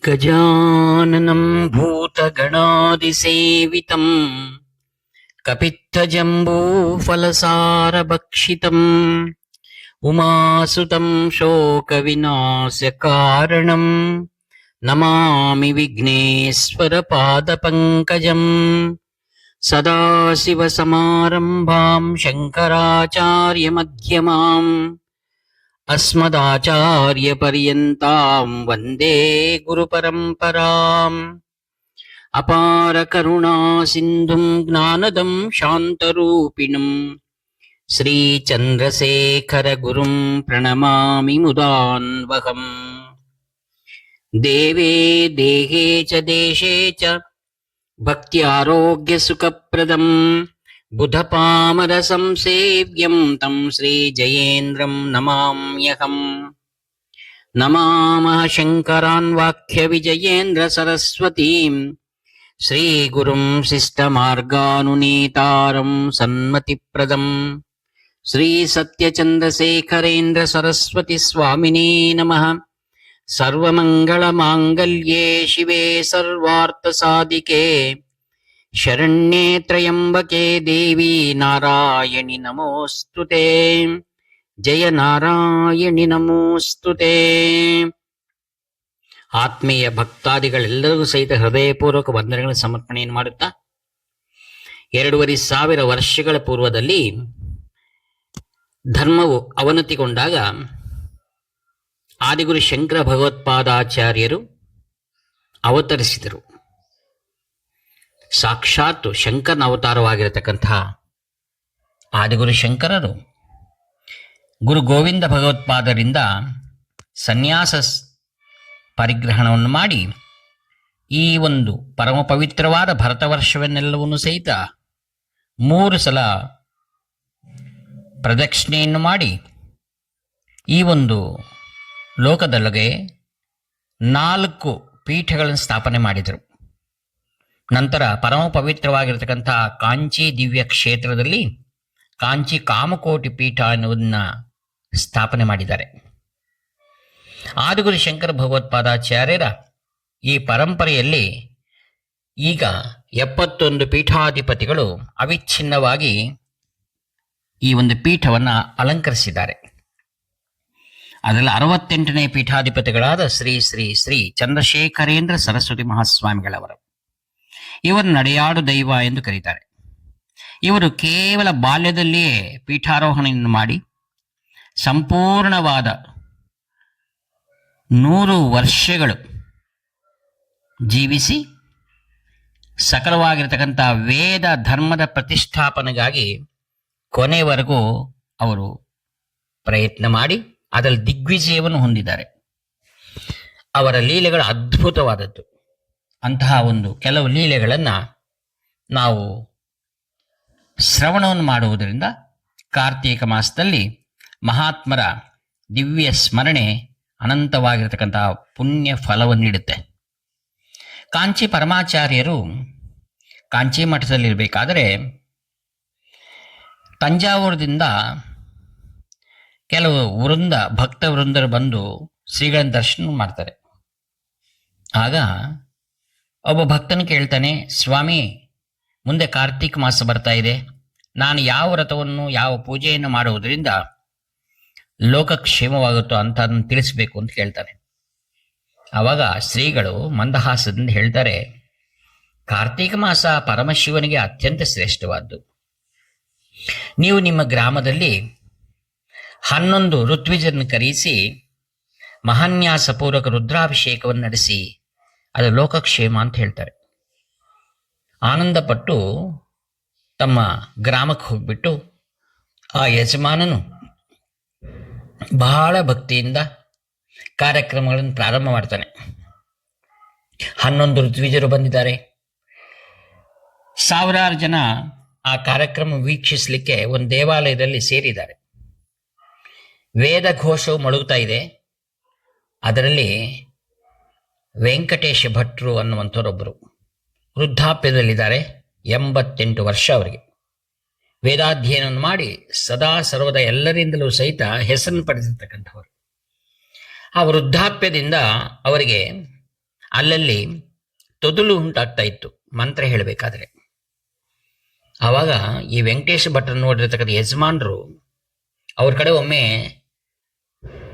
ಗಜಾನನಂ ಭೂತಗಣಾದಿಸೇವಿತಂ ಕಪಿತ್ತಜಂಬೂಫಲಸಾರಭಕ್ಷಿತಂ ಉಮಾಸುತಂ ಶೋಕವಿನಾಶಕಾರಣಂ ನಮಾಮಿ ವಿಘ್ನೇಶ್ವರ ಪಾದಪಂಕಜಂ. ಸದಾಶಿವಸಮಾರಂಭಾಂ ಶಂಕರಾಚಾರ್ಯಮಧ್ಯಮಾಂ ಅಸ್ಮದಾಚಾರ್ಯಪರ್ಯಂತಾಂ ವಂದೇ ಗುರುಪರಂಪರಾಂ. ಅಪಾರ ಕರುಣಾ ಸಿಂಧುಂ ಜ್ಞಾನದಂ ಶಾಂತರೂಪಿಣಂ ಶ್ರೀಚಂದ್ರಶೇಖರ ಗುರುಂ ಪ್ರಣಮಾಮಿ ಮುದಾನ್ವಹಂ. ದೇವೇ ದೇಹೇ ಚ ದೇಶೇ ಚ ಭಕ್ತ್ಯಾರೋಗ್ಯ ಸುಖಪ್ರದಂ ಬುಧಪಾಮರ ಸಂಸೇವ್ಯಂ ತಂ ಶ್ರೀ ಜಯೇಂದ್ರಂ ನಮಾಮ್ಯಹಂ. ನಮಾಮಃ ಶಂಕರಾನ್ ವಾಕ್ಯ ವಿಜಯೇಂದ್ರ ಸರಸ್ವತೀಂ ಶ್ರೀ ಗುರುಂ ಶಿಷ್ಟಮಾರ್ಗಾನುನೇತಾರಂ ಸನ್ಮತಿಪ್ರದಂ ಶ್ರೀ ಸತ್ಯಚಂದ್ರಶೇಖರೇಂದ್ರ ಸರಸ್ವತಿ ಸ್ವಾಮಿನೇ ನಮಃ. ಸರ್ವಮಂಗಳ ಮಾಂಗಲ್ಯೇ ಶಿವೆ ಸರ್ವಾರ್ಥ ಸಾಧಿಕೆ ಶರಣ್ಯೇ ತ್ರಯಂಬಕೆ ದೇವಿ ನಾರಾಯಣಿ ನಮೋಸ್ತುತೆ. ಜಯ ನಾರಾಯಣಿ ನಮೋಸ್ತುತೆ. ಆತ್ಮೀಯ ಭಕ್ತಾದಿಗಳೆಲ್ಲರಿಗೂ ಸಹಿತ ಹೃದಯಪೂರ್ವಕ ವಂದನೆಗಳ ಸಮರ್ಪಣೆಯನ್ನು ಮಾಡುತ್ತಾ 2500 ವರ್ಷಗಳ ಪೂರ್ವದಲ್ಲಿ ಧರ್ಮವು ಅವನತಿಗೊಂಡಾಗ ಆದಿಗುರು ಶಂಕರ ಭಗವತ್ಪಾದಾಚಾರ್ಯರು ಅವತರಿಸಿದರು. ಸಾಕ್ಷಾತ್ ಶಂಕರನ ಅವತಾರವಾಗಿರತಕ್ಕಂಥ ಆದಿಗುರು ಶಂಕರರು ಗುರು ಗೋವಿಂದ ಭಗವತ್ಪಾದರಿಂದ ಸನ್ಯಾಸ ಪರಿಗ್ರಹಣವನ್ನು ಮಾಡಿ ಈ ಒಂದು ಪರಮ ಪವಿತ್ರವಾದ ಭರತವರ್ಷವನ್ನೆಲ್ಲವನ್ನೂ ಸಹಿತ 3 ಸಲ ಪ್ರದಕ್ಷಿಣೆಯನ್ನು ಮಾಡಿ ಈ ಒಂದು ಲೋಕದೊಳಗೆ 4 ಪೀಠಗಳನ್ನು ಸ್ಥಾಪನೆ ಮಾಡಿದರು. ನಂತರ ಪರಮ ಪವಿತ್ರವಾಗಿರತಕ್ಕಂಥ ಕಾಂಚಿ ದಿವ್ಯ ಕ್ಷೇತ್ರದಲ್ಲಿ ಕಾಂಚಿ ಕಾಮಕೋಟಿ ಪೀಠ ಎನ್ನುವುದನ್ನು ಸ್ಥಾಪನೆ ಮಾಡಿದ್ದಾರೆ. ಆದಿಗುರು ಶಂಕರ ಭಗವತ್ಪಾದಾಚಾರ್ಯರ ಈ ಪರಂಪರೆಯಲ್ಲಿ ಈಗ 71 ಪೀಠಾಧಿಪತಿಗಳು ಅವಿಚ್ಛಿನ್ನವಾಗಿ ಈ ಒಂದು ಪೀಠವನ್ನು ಅಲಂಕರಿಸಿದ್ದಾರೆ. ಅದರಲ್ಲಿ 68ನೇ ಪೀಠಾಧಿಪತಿಗಳಾದ ಶ್ರೀ ಶ್ರೀ ಶ್ರೀ ಚಂದ್ರಶೇಖರೇಂದ್ರ ಸರಸ್ವತಿ ಮಹಾಸ್ವಾಮಿಗಳವರು. ಇವರು ನಡೆಯಾಡು ದೈವ ಎಂದು ಕರೀತಾರೆ. ಇವರು ಕೇವಲ ಬಾಲ್ಯದಲ್ಲಿಯೇ ಪೀಠಾರೋಹಣೆಯನ್ನು ಮಾಡಿ ಸಂಪೂರ್ಣವಾದ 100 ವರ್ಷಗಳು ಜೀವಿಸಿ ಸಕಲವಾಗಿರತಕ್ಕಂಥ ವೇದ ಧರ್ಮದ ಪ್ರತಿಷ್ಠಾಪನೆಗಾಗಿ ಕೊನೆಯವರೆಗೂ ಅವರು ಪ್ರಯತ್ನ ಮಾಡಿ ಅದರಲ್ಲಿ ದಿಗ್ವಿಜಯವನ್ನು ಹೊಂದಿದ್ದಾರೆ. ಅವರ ಲೀಲೆಗಳು ಅದ್ಭುತವಾದದ್ದು. ಅಂತಹ ಒಂದು ಕೆಲವು ಲೀಲೆಗಳನ್ನು ನಾವು ಶ್ರವಣವನ್ನು ಮಾಡುವುದರಿಂದ ಕಾರ್ತೀಕ ಮಾಸದಲ್ಲಿ ಮಹಾತ್ಮರ ದಿವ್ಯ ಸ್ಮರಣೆ ಅನಂತವಾಗಿರತಕ್ಕಂತಹ ಪುಣ್ಯ ಫಲವನ್ನು ನೀಡುತ್ತೆ. ಕಾಂಚಿ ಪರಮಾಚಾರ್ಯರು ಕಾಂಚಿ ಮಠದಲ್ಲಿರಬೇಕಾದರೆ ತಂಜಾವೂರದಿಂದ ಕೆಲವು ಭಕ್ತ ವೃಂದರು ಬಂದು ಶ್ರೀಗಳ ದರ್ಶನ ಮಾಡ್ತಾರೆ. ಆಗ ಒಬ್ಬ ಭಕ್ತನು ಕೇಳ್ತಾನೆ, ಸ್ವಾಮಿ, ಮುಂದೆ ಕಾರ್ತೀಕ ಮಾಸ ಬರ್ತಾ ಇದೆ, ನಾನು ಯಾವ ವ್ರತವನ್ನು ಯಾವ ಪೂಜೆಯನ್ನು ಮಾಡುವುದರಿಂದ ಲೋಕಕ್ಷೇಮವಾಗುತ್ತೋ ಅಂತ ಅದನ್ನು ತಿಳಿಸ್ಬೇಕು ಅಂತ ಕೇಳ್ತಾನೆ. ಆವಾಗ ಶ್ರೀಗಳು ಮಂದಹಾಸದಿಂದ ಹೇಳ್ತಾರೆ, ಕಾರ್ತೀಕ ಮಾಸ ಪರಮಶಿವನಿಗೆ ಅತ್ಯಂತ ಶ್ರೇಷ್ಠವಾದ್ದು. ನೀವು ನಿಮ್ಮ ಗ್ರಾಮದಲ್ಲಿ 11 ಋತ್ವಿಜರನ್ನು ಕರೆಯಿಸಿ ಮಹಾನ್ಯಾಸಪೂರ್ವಕ ರುದ್ರಾಭಿಷೇಕವನ್ನು ನಡೆಸಿ, ಅದು ಲೋಕಕ್ಷೇಮ ಅಂತ ಹೇಳ್ತಾರೆ. ಆನಂದಪಟ್ಟು ತಮ್ಮ ಗ್ರಾಮಕ್ಕೆ ಹೋಗ್ಬಿಟ್ಟು ಆ ಯಜಮಾನನು ಬಹಳ ಭಕ್ತಿಯಿಂದ ಕಾರ್ಯಕ್ರಮಗಳನ್ನು ಪ್ರಾರಂಭ ಮಾಡ್ತಾನೆ. 11 ಋತ್ವಿಜರು ಬಂದಿದ್ದಾರೆ. 1000 ಜನ ಆ ಕಾರ್ಯಕ್ರಮ ವೀಕ್ಷಿಸಲಿಕ್ಕೆ ಒಂದು ದೇವಾಲಯದಲ್ಲಿ ಸೇರಿದ್ದಾರೆ. ವೇದ ಘೋಷವು ಮೊಳಗುತ್ತಾ ಇದೆ. ಅದರಲ್ಲಿ ವೆಂಕಟೇಶ ಭಟ್ರು ಅನ್ನುವಂಥವರೊಬ್ಬರು ವೃದ್ಧಾಪ್ಯದಲ್ಲಿದ್ದಾರೆ. 88 ವರ್ಷ ಅವರಿಗೆ. ವೇದಾಧ್ಯಯನವನ್ನು ಮಾಡಿ ಸದಾ ಸರ್ವದ ಎಲ್ಲರಿಂದಲೂ ಸಹಿತ ಹೆಸರನ್ನು ಪಡೆದಿರ್ತಕ್ಕಂಥವರು. ಆ ವೃದ್ಧಾಪ್ಯದಿಂದ ಅವರಿಗೆ ಅಲ್ಲಲ್ಲಿ ತೊದಲು ಉಂಟಾಗ್ತಾ ಇತ್ತು ಮಂತ್ರ ಹೇಳಬೇಕಾದ್ರೆ. ಆವಾಗ ಈ ವೆಂಕಟೇಶ ಭಟ್ರು ನೋಡಿರ್ತಕ್ಕಂಥ ಯಜಮಾನರು ಅವ್ರ ಕಡೆ ಒಮ್ಮೆ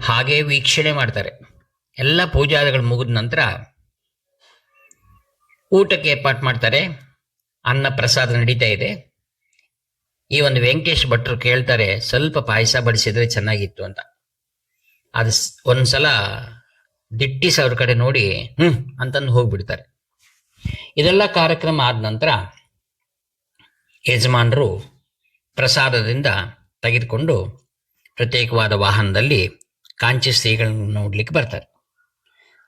ಹಾಗೆ ವೀಕ್ಷಣೆ ಮಾಡ್ತಾರೆ. ಎಲ್ಲ ಪೂಜಾದಿಗಳು ಮುಗಿದ ನಂತರ ಊಟಕ್ಕೆ ಏರ್ಪಾಟ್ ಮಾಡ್ತಾರೆ. ಅನ್ನ ಪ್ರಸಾದ ನಡೀತಾ ಇದೆ. ಈ ಒಂದು ವೆಂಕಟೇಶ್ ಭಟ್ರು ಕೇಳ್ತಾರೆ, ಸ್ವಲ್ಪ ಪಾಯಸ ಬಡಿಸಿದ್ರೆ ಚೆನ್ನಾಗಿತ್ತು ಅಂತ. ಅದು ಒಂದ್ಸಲ ದಿಟ್ಟಿಸ್ ಅವ್ರ ಕಡೆ ನೋಡಿ ಅಂತಂದು ಹೋಗ್ಬಿಡ್ತಾರೆ. ಇದೆಲ್ಲ ಕಾರ್ಯಕ್ರಮ ಆದ ನಂತರ ಯಜಮಾನರು ಪ್ರಸಾದದಿಂದ ತೆಗೆದುಕೊಂಡು ಪ್ರತ್ಯೇಕವಾದ ವಾಹನದಲ್ಲಿ ಕಾಂಚಿ ಶ್ರೀಗಳನ್ನು ನೋಡ್ಲಿಕ್ಕೆ ಬರ್ತಾರೆ.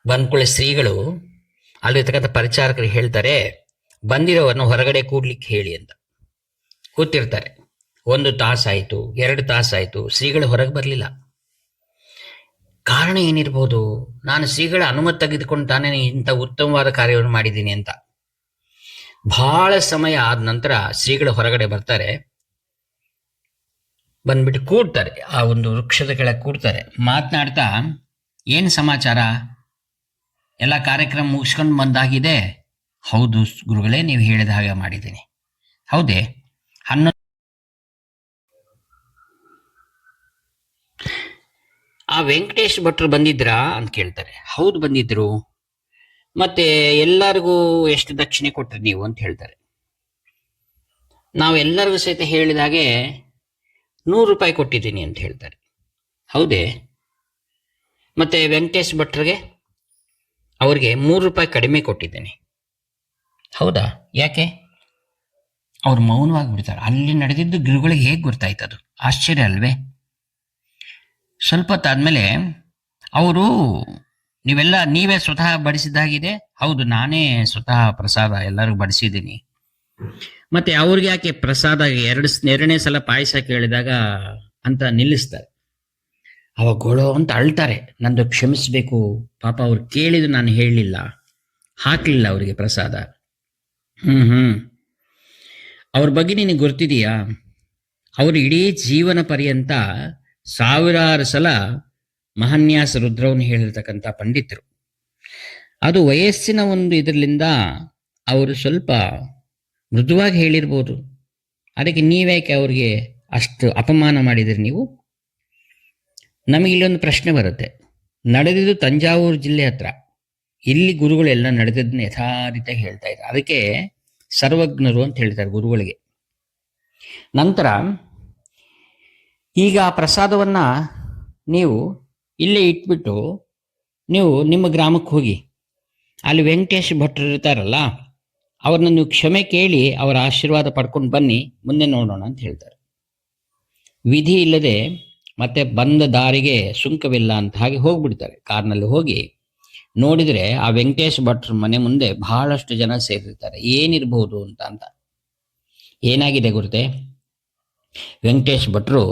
ಬಂದ್ಕೊಳ್ಳಿ ಶ್ರೀಗಳು ಅಲ್ಲಿರ್ತಕ್ಕಂಥ ಪರಿಚಾರಕರಿಗೆ ಹೇಳ್ತಾರೆ, ಬಂದಿರೋವನ್ನು ಹೊರಗಡೆ ಕೂಡ್ಲಿಕ್ಕೆ ಹೇಳಿ ಅಂತ. ಕೂತಿರ್ತಾರೆ. 1 ತಾಸಾಯಿತು, 2 ತಾಸಾಯಿತು, ಶ್ರೀಗಳು ಹೊರಗೆ ಬರಲಿಲ್ಲ. ಕಾರಣ ಏನಿರ್ಬೋದು? ನಾನು ಶ್ರೀಗಳ ಅನುಮತಿ ತೆಗೆದುಕೊಂಡು ತಾನೇ ಇಂಥ ಉತ್ತಮವಾದ ಕಾರ್ಯವನ್ನು ಮಾಡಿದ್ದೀನಿ ಅಂತ. ಬಹಳ ಸಮಯ ಆದ ನಂತರ ಶ್ರೀಗಳು ಹೊರಗಡೆ ಬರ್ತಾರೆ. ಬಂದ್ಬಿಟ್ಟು ಕೂಡ್ತಾರೆ, ಆ ಒಂದು ವೃಕ್ಷದ ಕೆಳಗೆ ಕೂಡ್ತಾರೆ. ಮಾತನಾಡ್ತಾ, ಏನು ಸಮಾಚಾರ, ಎಲ್ಲ ಕಾರ್ಯಕ್ರಮ ಮುಗಿಸ್ಕೊಂಡು ಬಂದಾಗಿದೆ? ಹೌದು ಗುರುಗಳೇ, ನೀವು ಹೇಳಿದ ಹಾಗೆ ಮಾಡಿದ್ದೀನಿ. ಹೌದೇ? 11 ಆ ವೆಂಕಟೇಶ್ ಭಟ್ರು ಬಂದಿದ್ರಾ ಅಂತ ಕೇಳ್ತಾರೆ. ಹೌದು ಬಂದಿದ್ರು. ಮತ್ತೆ ಎಲ್ಲರಿಗೂ ಎಷ್ಟು ದಕ್ಷಿಣೆ ಕೊಟ್ರಿ ನೀವು ಅಂತ ಹೇಳ್ತಾರೆ. ನಾವು ಎಲ್ಲರಿಗೂ ಸಹಿತ ಹೇಳಿದಾಗೆ 100 ರೂಪಾಯಿ ಕೊಟ್ಟಿದ್ದೀನಿ ಅಂತ ಹೇಳ್ತಾರೆ. ಹೌದೇ? ಮತ್ತೆ ವೆಂಕಟೇಶ್ ಭಟ್ರಿಗೆ ಅವ್ರಿಗೆ 3 ರೂಪಾಯಿ ಕಡಿಮೆ ಕೊಟ್ಟಿದ್ದೇನೆ. ಹೌದಾ? ಯಾಕೆ? ಅವ್ರು ಮೌನವಾಗಿ ಬಿಡ್ತಾರೆ. ಅಲ್ಲಿ ನಡೆದಿದ್ದು ಗುರುಗಳಿಗೆ ಹೇಗೆ ಗೊತ್ತಾಯ್ತದು? ಆಶ್ಚರ್ಯ ಅಲ್ವೇ? ಸ್ವಲ್ಪ ಹೊತ್ತಾದ್ಮೇಲೆ ಅವರು, ನೀವೇ ಸ್ವತಃ ಬಡಿಸಿದ್ದಾಗಿದೆ? ಹೌದು, ನಾನೇ ಸ್ವತಃ ಪ್ರಸಾದ ಎಲ್ಲರಿಗೂ ಬಡಿಸಿದ್ದೀನಿ. ಮತ್ತೆ ಅವ್ರಿಗೆ ಯಾಕೆ ಪ್ರಸಾದ 2ನೇ ಸಲ ಪಾಯಸ ಕೇಳಿದಾಗ ಅಂತ ನಿಲ್ಲಿಸ್ತಾರೆ. ಅವಾಗ ಗೊಳೋ ಅಂತ ಅಳ್ತಾರೆ, ನಂದು ಕ್ಷಮಿಸ್ಬೇಕು, ಪಾಪ ಅವ್ರು ಕೇಳಿದ್ರು ನಾನು ಹೇಳಲಿಲ್ಲ, ಹಾಕ್ಲಿಲ್ಲ ಅವರಿಗೆ ಪ್ರಸಾದ. ಅವ್ರ ಬಗ್ಗೆ ನಿನಗೆ ಗೊತ್ತಿದೆಯಾ? ಅವರು ಇಡೀ ಜೀವನ ಪರ್ಯಂತ 1000 ಸಲ ಮಹಾನ್ಯಾಸ ರುದ್ರವನ್ನು ಹೇಳಿರ್ತಕ್ಕಂಥ ಪಂಡಿತರು. ಅದು ವಯಸ್ಸಿನ ಒಂದು ಇದರಿಂದ ಅವರು ಸ್ವಲ್ಪ ಮೃದುವಾಗಿ ಹೇಳಿರ್ಬೋದು. ಅದಕ್ಕೆ ನೀವ್ಯಾಕೆ ಅವ್ರಿಗೆ ಅಷ್ಟು ಅಪಮಾನ ಮಾಡಿದಿರಿ ನೀವು? ನಮಗಿಲ್ಲೊಂದು ಪ್ರಶ್ನೆ ಬರುತ್ತೆ. ನಡೆದಿದ್ದು ತಂಜಾವೂರು ಜಿಲ್ಲೆ ಹತ್ರ, ಇಲ್ಲಿ ಗುರುಗಳೆಲ್ಲ ನಡೆದಿದ್ದನ್ನ ಯಥಾರೀತ ಹೇಳ್ತಾ ಇದ್ದಾರೆ. ಅದಕ್ಕೆ ಸರ್ವಜ್ಞರು ಅಂತ ಹೇಳ್ತಾರೆ ಗುರುಗಳಿಗೆ. ನಂತರ ಈಗ ಆ ಪ್ರಸಾದವನ್ನ ನೀವು ಇಲ್ಲೇ ಇಟ್ಬಿಟ್ಟು ನೀವು ನಿಮ್ಮ ಗ್ರಾಮಕ್ಕೆ ಹೋಗಿ, ಅಲ್ಲಿ ವೆಂಕಟೇಶ್ ಭಟ್ರು ಇರ್ತಾರಲ್ಲ, ಅವ್ರನ್ನ ನೀವು ಕ್ಷಮೆ ಕೇಳಿ ಅವರ ಆಶೀರ್ವಾದ ಪಡ್ಕೊಂಡು ಬನ್ನಿ, ಮುಂದೆ ನೋಡೋಣ ಅಂತ ಹೇಳ್ತಾರೆ. ವಿಧಿ ಇಲ್ಲದೆ ಮತ್ತೆ ಬಂದ ದಾರಿಗೆ ಸುಂಕವಿಲ್ಲ ಅಂತ ಹಾಗೆ ಹೋಗ್ಬಿಡ್ತಾರೆ. ಕಾರ್ನಲ್ಲಿ ಹೋಗಿ ನೋಡಿದ್ರೆ ಆ ವೆಂಕಟೇಶ್ ಭಟ್ರ ಮನೆ ಮುಂದೆ ಬಹಳಷ್ಟು ಜನ ಸೇರಿರ್ತಾರೆ. ಏನಿರ್ಬೋದು ಅಂತ ಏನಾಗಿದೆ ಗುರುತೆ? ವೆಂಕಟೇಶ್ ಭಟ್ರು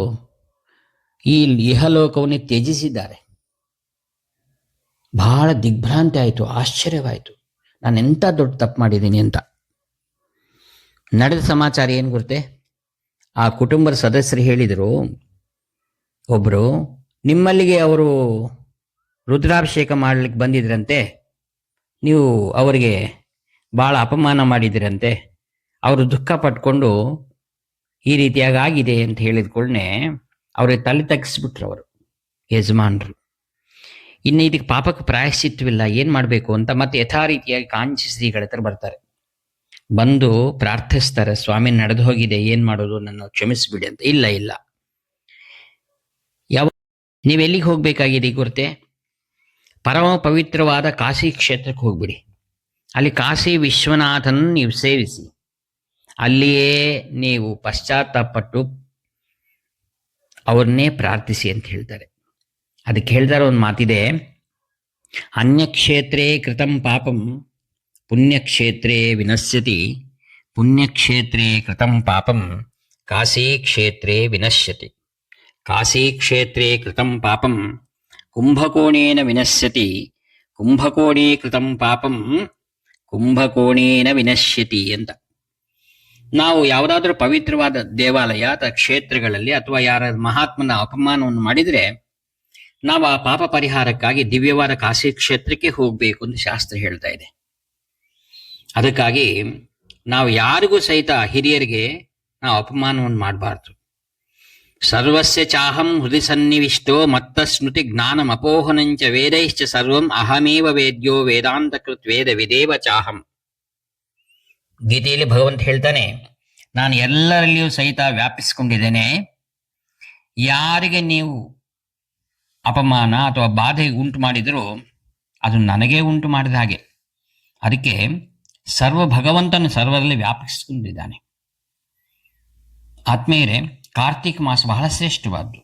ಈ ಇಹಲೋಕವನ್ನೇ ತ್ಯಜಿಸಿದ್ದಾರೆ. ಬಹಳ ದಿಗ್ಭ್ರಾಂತಿ ಆಯಿತು, ಆಶ್ಚರ್ಯವಾಯಿತು, ನಾನು ಎಂಥ ದೊಡ್ಡ ತಪ್ಪು ಮಾಡಿದ್ದೀನಿ ಅಂತ. ನಡೆದ ಸಮಾಚಾರ ಏನು ಗುರುತೆ? ಆ ಕುಟುಂಬದ ಸದಸ್ಯರು ಹೇಳಿದರು, ಒಬ್ಬರು ನಿಮ್ಮಲ್ಲಿಗೆ ಅವರು ರುದ್ರಾಭಿಷೇಕ ಮಾಡಲಿಕ್ಕೆ ಬಂದಿದ್ರಂತೆ, ನೀವು ಅವರಿಗೆ ಭಾಳ ಅಪಮಾನ ಮಾಡಿದಿರಂತೆ, ಅವರು ದುಃಖ ಪಟ್ಕೊಂಡು ಈ ರೀತಿಯಾಗಿ ಆಗಿದೆ ಅಂತ ಹೇಳಿದ ಕೂಡಲೇ ಅವ್ರಿಗೆ ತಲೆ ತಗ್ಗಿಸ್ಬಿಟ್ರು ಅವರು ಯಜಮಾನರು. ಇನ್ನು ಇದಕ್ಕೆ ಪಾಪಕ್ಕೆ ಪ್ರಾಯಶ್ಚಿತ್ವಿಲ್ಲ, ಏನು ಮಾಡಬೇಕು ಅಂತ ಮತ್ತೆ ಯಥಾ ರೀತಿಯಾಗಿ ಕಾಂಚಿ ಶ್ರೀಗಳ ಹತ್ರ ಬರ್ತಾರೆ. ಬಂದು ಪ್ರಾರ್ಥಿಸ್ತಾರೆ, ಸ್ವಾಮಿ ನಡೆದು ಹೋಗಿದೆ, ಏನು ಮಾಡೋದು, ನನ್ನ ಕ್ಷಮಿಸ್ಬಿಡಿ ಅಂತ. ಇಲ್ಲ, ನೀವೆಲ್ಲಿಗೆ ಹೋಗ್ಬೇಕಾಗಿದೆ ಗುರುತೆ? ಪರಮ ಪವಿತ್ರವಾದ ಕಾಶಿ ಕ್ಷೇತ್ರಕ್ಕೆ ಹೋಗ್ಬಿಡಿ. ಅಲ್ಲಿ ಕಾಶಿ ವಿಶ್ವನಾಥನ್ ನೀವು ಸೇವಿಸಿ, ಅಲ್ಲಿಯೇ ನೀವು ಪಶ್ಚಾತ್ತಾಪಟ್ಟು ಅವ್ರನ್ನೇ ಪ್ರಾರ್ಥಿಸಿ ಅಂತ ಹೇಳ್ತಾರೆ. ಅದಕ್ಕೆ ಹೇಳ್ತಾರೆ ಒಂದು ಮಾತಿದೆ, ಅನ್ಯಕ್ಷೇತ್ರೇ ಕೃತಂ ಪಾಪಂ ಪುಣ್ಯಕ್ಷೇತ್ರೇ ವಿನಶ್ಯತಿ, ಪುಣ್ಯಕ್ಷೇತ್ರೇ ಕೃತಂ ಪಾಪಂ ಕಾಶಿ ಕ್ಷೇತ್ರೇ ವಿನಶ್ಯತಿ, ಕಾಶಿ ಕ್ಷೇತ್ರೇ ಕೃತಂ ಪಾಪಂ ಕುಂಭಕೋಣೇನ ವಿನಶ್ಯತಿ, ಕುಂಭಕೋಣೇ ಕೃತಂ ಪಾಪಂ ಕುಂಭಕೋಣೇನ ವಿನಶ್ಯತಿ ಅಂತ. ನಾವು ಯಾವುದಾದ್ರೂ ಪವಿತ್ರವಾದ ದೇವಾಲಯ ಅಥವಾ ಕ್ಷೇತ್ರಗಳಲ್ಲಿ ಅಥವಾ ಯಾರ ಮಹಾತ್ಮನ ಅಪಮಾನವನ್ನು ಮಾಡಿದರೆ ನಾವು ಆ ಪಾಪ ಪರಿಹಾರಕ್ಕಾಗಿ ದಿವ್ಯವಾದ ಕಾಶಿ ಕ್ಷೇತ್ರಕ್ಕೆ ಹೋಗ್ಬೇಕು ಅಂತ ಶಾಸ್ತ್ರ ಹೇಳ್ತಾ ಇದೆ. ಅದಕ್ಕಾಗಿ ನಾವು ಯಾರಿಗೂ ಸಹಿತ ಹಿರಿಯರಿಗೆ ನಾವು ಅಪಮಾನವನ್ನು ಮಾಡಬಾರ್ದು. ಸರ್ವಸ್ಯ ಚಾಹಂ ಹೃದಯ ಸನ್ನಿವಿಷ್ಟೋ ಮತ್ತ ಸ್ಮೃತಿ ಜ್ಞಾನಂ ಅಪೋಹನಂಚ ವೇದೈಶ್ಚ ಸರ್ವಂ ಅಹಮೇವ ವೇದ್ಯೋ ವೇದಾಂತ ಕೃತ್ ವೇದ ವಿದೇವ ಚಾಹಂ. ಗೀತೆಯಲ್ಲಿ ಭಗವಂತ ಹೇಳ್ತಾನೆ, ನಾನು ಎಲ್ಲರಲ್ಲಿಯೂ ಸಹಿತ ವ್ಯಾಪಿಸಿಕೊಂಡಿದ್ದೇನೆ. ಯಾರಿಗೆ ನೀವು ಅಪಮಾನ ಅಥವಾ ಬಾಧೆ ಉಂಟು ಮಾಡಿದರೂ ಅದು ನನಗೇ ಉಂಟು ಮಾಡಿದ ಹಾಗೆ. ಅದಕ್ಕೆ ಭಗವಂತನು ಸರ್ವರಲ್ಲಿ ವ್ಯಾಪಿಸಿಕೊಂಡಿದ್ದಾನೆ. ಆತ್ಮೀಯರೇ, ಕಾರ್ತಿಕ ಮಾಸ ಬಹಳ ಶ್ರೇಷ್ಠವಾದ್ದು,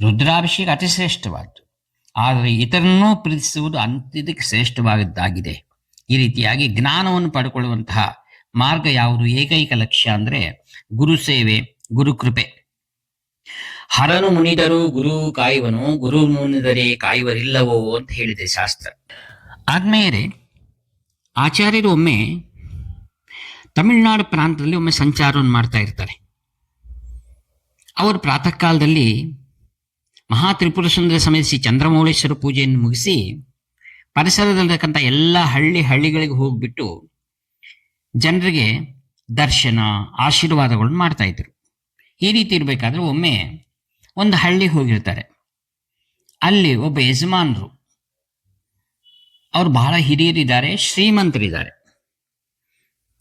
ರುದ್ರಾಭಿಷೇಕ ಅತಿ ಶ್ರೇಷ್ಠವಾದ್ದು. ಆದರೆ ಇತರನ್ನೂ ಪ್ರೀತಿಸುವುದು ಅಂತ್ಯದಕ್ಕೆ ಶ್ರೇಷ್ಠವಾದದ್ದಾಗಿದೆ. ಈ ರೀತಿಯಾಗಿ ಜ್ಞಾನವನ್ನು ಪಡ್ಕೊಳ್ಳುವಂತಹ ಮಾರ್ಗ ಯಾವುದು? ಏಕೈಕ ಲಕ್ಷ್ಯ ಅಂದ್ರೆ ಗುರು ಸೇವೆ, ಗುರು ಕೃಪೆ. ಹರನು ಮುನಿದರು ಗುರು ಕಾಯುವನು, ಗುರು ಮುನಿದರೆ ಕಾಯುವರಿಲ್ಲವೋ ಅಂತ ಹೇಳಿದೆ ಶಾಸ್ತ್ರ. ಆದ್ಮೇಲೆ ಆಚಾರ್ಯರು ಒಮ್ಮೆ ತಮಿಳುನಾಡು ಪ್ರಾಂತದಲ್ಲಿ ಒಮ್ಮೆ ಸಂಚಾರವನ್ನು ಮಾಡ್ತಾ ಇರ್ತಾರೆ. ಅವರು ಪ್ರಾತಃ ಕಾಲದಲ್ಲಿ ಮಹಾ ತ್ರಿಪುರ ಸುಂದರ ಸಮೇತ ಶ್ರೀ ಚಂದ್ರಮೌಳೇಶ್ವರ ಪೂಜೆಯನ್ನು ಮುಗಿಸಿ ಪರಿಸರದಲ್ಲಿರತಕ್ಕಂಥ ಎಲ್ಲ ಹಳ್ಳಿಗಳಿಗೆ ಹೋಗ್ಬಿಟ್ಟು ಜನರಿಗೆ ದರ್ಶನ, ಆಶೀರ್ವಾದಗಳನ್ನು ಮಾಡ್ತಾ ಇದ್ರು. ಈ ರೀತಿ ಇರಬೇಕಾದ್ರೆ ಒಮ್ಮೆ ಒಂದು ಹಳ್ಳಿ ಹೋಗಿರ್ತಾರೆ. ಅಲ್ಲಿ ಒಬ್ಬ ಯಜಮಾನರು, ಅವರು ಬಹಳ ಹಿರಿಯರಿದ್ದಾರೆ, ಶ್ರೀಮಂತರಿದ್ದಾರೆ.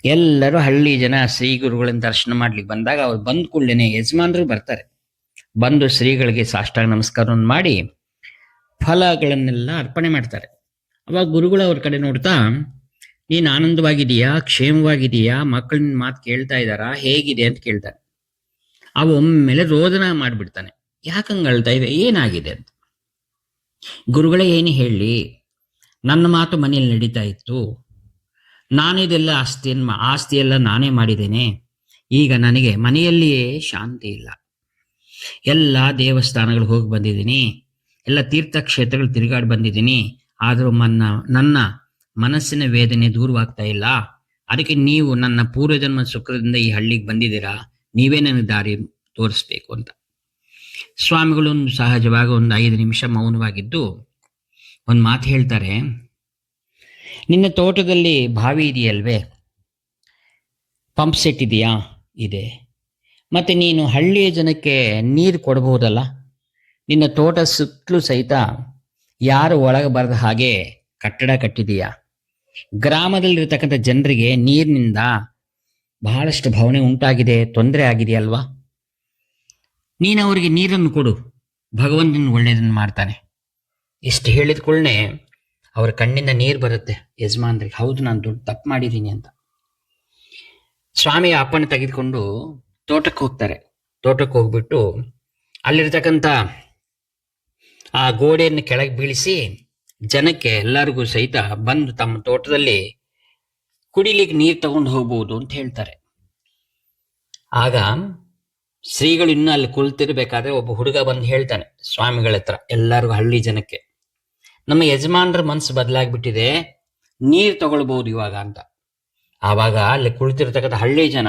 ಎಲ್ಲರೂ ಹಳ್ಳಿ ಜನ ಶ್ರೀ ಗುರುಗಳನ್ನ ದರ್ಶನ ಮಾಡ್ಲಿಕ್ಕೆ ಬಂದಾಗ ಅವ್ರು ಬಂದ ಕೂಡಲೇ ಯಜಮಾನರು ಬರ್ತಾರೆ. ಬಂದು ಶ್ರೀಗಳಿಗೆ ಸಾಷ್ಟಾಂಗ ನಮಸ್ಕಾರವನ್ನು ಮಾಡಿ ಫಲಗಳನ್ನೆಲ್ಲ ಅರ್ಪಣೆ ಮಾಡ್ತಾರೆ. ಅವಾಗ ಗುರುಗಳು ಅವ್ರ ಕಡೆ ನೋಡ್ತಾ, ನೀನು ಆನಂದವಾಗಿದೆಯಾ, ಕ್ಷೇಮವಾಗಿದೆಯಾ, ಮಕ್ಕಳಿನ ಮಾತು ಕೇಳ್ತಾ ಇದ್ದಾರಾ, ಹೇಗಿದೆ ಅಂತ ಕೇಳ್ತಾರೆ. ಅವ ಒಮ್ಮೆಲೆ ರೋದನ ಮಾಡಿಬಿಡ್ತಾನೆ. ಯಾಕಂಗೆ ಅಳ್ತಾ ಇವೆ, ಏನಾಗಿದೆ ಅಂತ. ಗುರುಗಳೇ ಏನು ಹೇಳಿ, ನನ್ನ ಮಾತು ಮನೆಯಲ್ಲಿ ನಡೀತಾ ಇತ್ತು, ನಾನಿದೆಲ್ಲ ಆಸ್ತಿಯೆಲ್ಲ ನಾನೇ ಮಾಡಿದ್ದೇನೆ. ಈಗ ನನಗೆ ಮನೆಯಲ್ಲಿಯೇ ಶಾಂತಿ ಇಲ್ಲ. ಎಲ್ಲ ದೇವಸ್ಥಾನಗಳು ಹೋಗಿ ಬಂದಿದ್ದೀನಿ, ಎಲ್ಲ ತೀರ್ಥಕ್ಷೇತ್ರಗಳು ತಿರುಗಾಡಿ ಬಂದಿದ್ದೀನಿ. ಆದರೂ ನನ್ನ ಮನಸ್ಸಿನ ವೇದನೆ ದೂರವಾಗ್ತಾ ಇಲ್ಲ. ಅದಕ್ಕೆ ನೀವು ನನ್ನ ಪೂರ್ವಜನ್ಮ ಸುಖದಿಂದ ಈ ಹಳ್ಳಿಗೆ ಬಂದಿದ್ದೀರಾ, ನೀವೇ ನನಗೆ ದಾರಿ ತೋರಿಸ್ಬೇಕು ಅಂತ. ಸ್ವಾಮಿಗಳು ಸಹಜವಾಗಿ ಒಂದು 5 ನಿಮಿಷ ಮೌನವಾಗಿದ್ದು ಒಂದು ಮಾತು ಹೇಳ್ತಾರೆ. ನಿನ್ನ ತೋಟದಲ್ಲಿ ಬಾವಿ ಇದೆಯಲ್ವೇ, ಪಂಪ್ ಸೆಟ್ ಇದೆಯಾ? ಇದೆ. ಮತ್ತೆ ನೀನು ಹಳ್ಳಿಯ ಜನಕ್ಕೆ ನೀರು ಕೊಡಬಹುದಲ್ಲ. ನಿನ್ನ ತೋಟ ಸುತ್ತಲೂ ಸಹಿತ ಯಾರು ಒಳಗೆ ಬರದ ಹಾಗೆ ಕಟ್ಟಡ ಕಟ್ಟಿದೀಯಾ. ಗ್ರಾಮದಲ್ಲಿರ್ತಕ್ಕಂಥ ಜನರಿಗೆ ನೀರಿನಿಂದ ಬಹಳಷ್ಟು ಭಾವನೆ ಉಂಟಾಗಿದೆ, ತೊಂದರೆ ಆಗಿದೆಯಲ್ವಾ. ನೀನು ಅವರಿಗೆ ನೀರನ್ನು ಕೊಡು, ಭಗವಂತನ ಒಳ್ಳೆಯದನ್ನು ಮಾಡ್ತಾನೆ. ಇಷ್ಟು ಹೇಳಿದ ಕೂಡಲೇ ಅವರ ಕಣ್ಣಿಂದ ನೀರು ಬರುತ್ತೆ ಯಜಮಾನ್ರಿಗೆ. ಹೌದು, ನಾನು ದೊಡ್ಡ ತಪ್ಪು ಮಾಡಿದ್ದೀನಿ ಅಂತ. ಸ್ವಾಮಿಯ ಅಪ್ಪನ ತೆಗೆದುಕೊಂಡು ತೋಟಕ್ಕೆ ಹೋಗ್ತಾರೆ. ತೋಟಕ್ಕೆ ಹೋಗ್ಬಿಟ್ಟು ಅಲ್ಲಿರ್ತಕ್ಕಂಥ ಆ ಗೋಡೆಯನ್ನು ಕೆಳಗೆ ಬೀಳಿಸಿ ಜನಕ್ಕೆ ಎಲ್ಲರಿಗೂ ಸಹಿತ ಬಂದು ತಮ್ಮ ತೋಟದಲ್ಲಿ ಕುಡಿಲಿಕ್ಕೆ ನೀರು ತಗೊಂಡು ಹೋಗ್ಬೋದು ಅಂತ ಹೇಳ್ತಾರೆ. ಆಗ ಶ್ರೀಗಳು ಇನ್ನೂ ಅಲ್ಲಿ ಕುಳಿತಿರ್ಬೇಕಾದ್ರೆ ಒಬ್ಬ ಹುಡುಗ ಬಂದು ಹೇಳ್ತಾನೆ ಸ್ವಾಮಿಗಳ ಹತ್ರ, ಎಲ್ಲರಿಗೂ ಹಳ್ಳಿ ಜನಕ್ಕೆ, ನಮ್ಮ ಯಜಮಾನ್ರ ಮನಸ್ಸು ಬದಲಾಗ್ಬಿಟ್ಟಿದೆ, ನೀರು ತಗೊಳ್ಬಹುದು ಇವಾಗ ಅಂತ. ಆವಾಗ ಅಲ್ಲಿ ಕುಳಿತಿರ್ತಕ್ಕಂಥ ಹಳ್ಳಿ ಜನ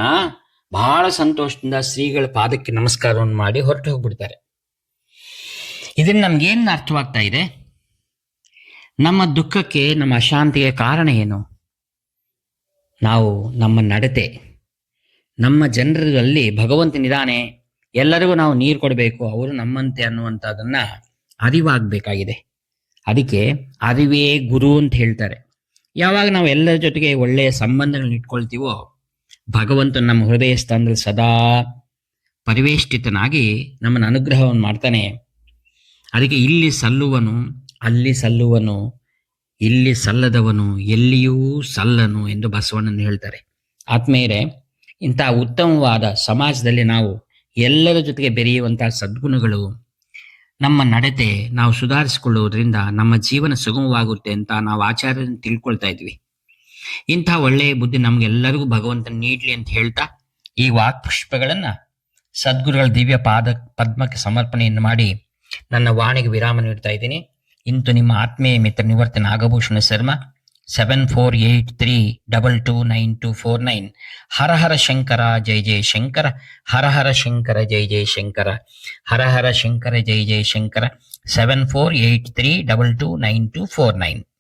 ಬಹಳ ಸಂತೋಷದಿಂದ ಶ್ರೀಗಳ ಪಾದಕ್ಕೆ ನಮಸ್ಕಾರವನ್ನು ಮಾಡಿ ಹೊರಟು ಹೋಗ್ಬಿಡ್ತಾರೆ. ಇದರಿಂದ ನಮ್ಗೇನು ಅರ್ಥವಾಗ್ತಾ ಇದೆ? ನಮ್ಮ ದುಃಖಕ್ಕೆ, ನಮ್ಮ ಅಶಾಂತಿಗೆ ಕಾರಣ ಏನು? ನಾವು ನಮ್ಮ ನಡತೆ, ನಮ್ಮ ಜನರಲ್ಲಿ ಭಗವಂತನಿದ್ದಾನೆ, ಎಲ್ಲರಿಗೂ ನಾವು ನೀರು ಕೊಡಬೇಕು, ಅವರು ನಮ್ಮಂತೆ ಅನ್ನುವಂಥದ್ದನ್ನ ಅರಿವಾಗಬೇಕಾಗಿದೆ. ಅದಕ್ಕೆ ಅರಿವೇ ಗುರು ಅಂತ ಹೇಳ್ತಾರೆ. ಯಾವಾಗ ನಾವು ಎಲ್ಲರ ಜೊತೆಗೆ ಒಳ್ಳೆಯ ಸಂಬಂಧಗಳನ್ನ ಇಟ್ಕೊಳ್ತೀವೋ, ಭಗವಂತನ ನಮ್ಮ ಹೃದಯ ಸ್ಥಾನದಲ್ಲಿ ಸದಾ ಪರಿವೇಷ್ಟಿತನಾಗಿ ನಮ್ಮನ್ನು ಅನುಗ್ರಹವನ್ನು ಮಾಡ್ತಾನೆ. ಅದಕ್ಕೆ ಇಲ್ಲಿ ಸಲ್ಲುವನು, ಅಲ್ಲಿ ಸಲ್ಲುವನು, ಇಲ್ಲಿ ಸಲ್ಲದವನು ಎಲ್ಲಿಯೂ ಸಲ್ಲನು ಎಂದು ಬಸವಣ್ಣನ ಹೇಳ್ತಾರೆ. ಆತ್ಮೀಯರೇ, ಇಂತಹ ಉತ್ತಮವಾದ ಸಮಾಜದಲ್ಲಿ ನಾವು ಎಲ್ಲರ ಜೊತೆಗೆ ಬೆರೆಯುವಂತಹ ಸದ್ಗುಣಗಳು, ನಮ್ಮ ನಡತೆ ನಾವು ಸುಧಾರಿಸಿಕೊಳ್ಳುವುದರಿಂದ ನಮ್ಮ ಜೀವನ ಸುಗಮವಾಗುತ್ತೆ ಅಂತ ನಾವು ಆಚಾರ್ಯರನ್ನು ತಿಳ್ಕೊಳ್ತಾ ಇದ್ವಿ. ಇಂಥ ಒಳ್ಳೆಯ ಬುದ್ಧಿ ನಮ್ಗೆಲ್ಲರಿಗೂ ಭಗವಂತನ ನೀಡ್ಲಿ ಅಂತ ಹೇಳ್ತಾ ಈ ವಾಕ್ಪುಷ್ಪಗಳನ್ನ ಸದ್ಗುರುಗಳ ದಿವ್ಯ ಪದ್ಮಕ್ಕೆ ಸಮರ್ಪಣೆಯನ್ನು ಮಾಡಿ ನನ್ನ ವಾಣಿಗೆ ವಿರಾಮ ನೀಡ್ತಾ ಇದ್ದೀನಿ. ಇಂತು ನಿಮ್ಮ ಆತ್ಮೀಯ ಮಿತ್ರ ನಿವೃತ್ತ ನಾಗಭೂಷಣ ಶರ್ಮಾ, 7483229249. ಹರ ಹರ ಶಂಕರ ಜೈ ಜೈ ಶಂಕರ, ಹರ ಹರ ಶಂಕರ ಜೈ ಜೈ ಶಂಕರ, ಹರ ಹರ ಶಂಕರ ಜೈ ಜೈ ಶಂಕರ. 7483229249.